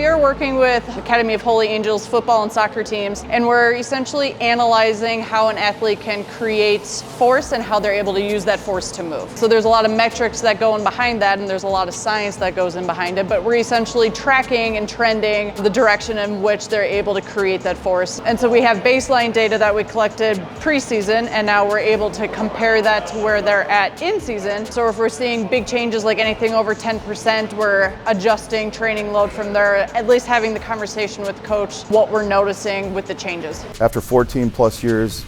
We are working with Academy of Holy Angels football and soccer teams, and we're essentially analyzing how an athlete can create force and how they're able to use that force to move. So there's a lot of metrics that go in behind that, and there's a lot of science that goes in behind it, but we're essentially tracking and trending the direction in which they're able to create that force. And so we have baseline data that we collected preseason, and now we're able to compare that to where they're at in season. So if we're seeing big changes like anything over 10%, we're adjusting training load from there, at least having the conversation with coach, what we're noticing with the changes. After 14 plus years,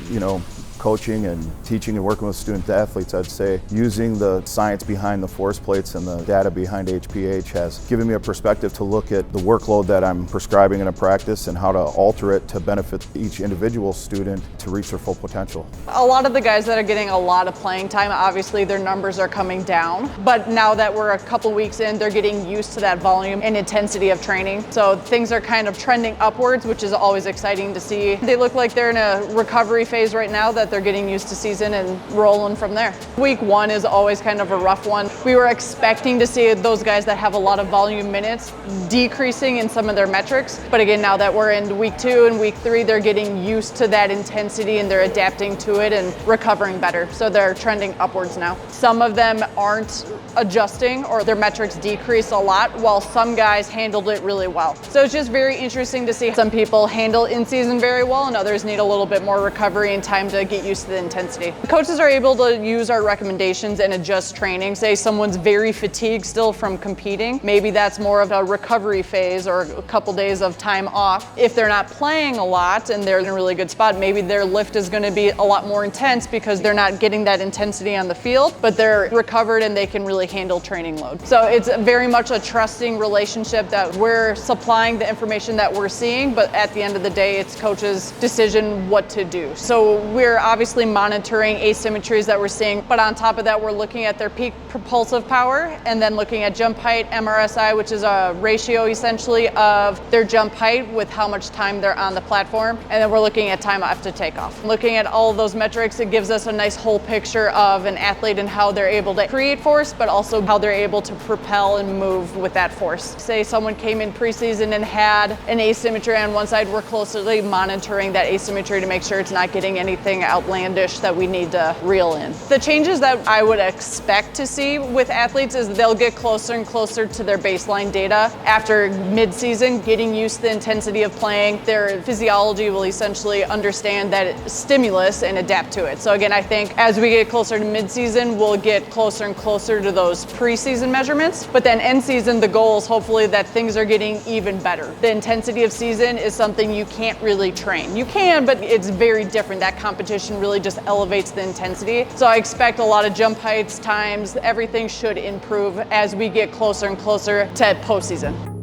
coaching and teaching and working with student athletes, I'd say using the science behind the force plates and the data behind HPH has given me a perspective to look at the workload that I'm prescribing in a practice and how to alter it to benefit each individual student to reach their full potential. A lot of the guys that are getting a lot of playing time, obviously their numbers are coming down, but now that we're a couple weeks in, they're getting used to that volume and intensity of training. So things are kind of trending upwards, which is always exciting to see. They look like they're in a recovery phase right now, that they're getting used to season and rolling from there. Week one is always kind of a rough one. We were expecting to see those guys that have a lot of volume minutes decreasing in some of their metrics. But again, now that we're in week two and week three, they're getting used to that intensity and they're adapting to it and recovering better. So they're trending upwards now. Some of them aren't adjusting or their metrics decrease a lot, while some guys handled it really well. So it's just very interesting to see some people handle in season very well and others need a little bit more recovery and time to get used to the intensity. The coaches are able to use our recommendations and adjust training. Say someone's very fatigued still from competing, maybe that's more of a recovery phase or a couple days of time off. If they're not playing a lot and they're in a really good spot, maybe their lift is going to be a lot more intense because they're not getting that intensity on the field, but they're recovered and they can really handle training load. So it's very much a trusting relationship that we're supplying the information that we're seeing, but at the end of the day, it's coach's decision what to do. So we're obviously monitoring asymmetries that we're seeing, but on top of that, we're looking at their peak propulsive power and then looking at jump height, MRSI, which is a ratio essentially of their jump height with how much time they're on the platform. And then we're looking at time after takeoff. Looking at all of those metrics, it gives us a nice whole picture of an athlete and how they're able to create force, but also how they're able to propel and move with that force. Say someone came in preseason and had an asymmetry on one side, we're closely monitoring that asymmetry to make sure it's not getting anything outlandish that we need to reel in. The changes that I would expect to see with athletes is they'll get closer and closer to their baseline data after mid-season, getting used to the intensity of playing. Their physiology will essentially understand that stimulus and adapt to it. So again, I think as we get closer to mid-season, we'll get closer and closer to those preseason measurements. But then end season, the goal is hopefully that things are getting even better. The intensity of season is something you can't really train. You can, but it's very different. That competition really just elevates the intensity. So I expect a lot of jump heights, times, everything should improve as we get closer and closer to postseason.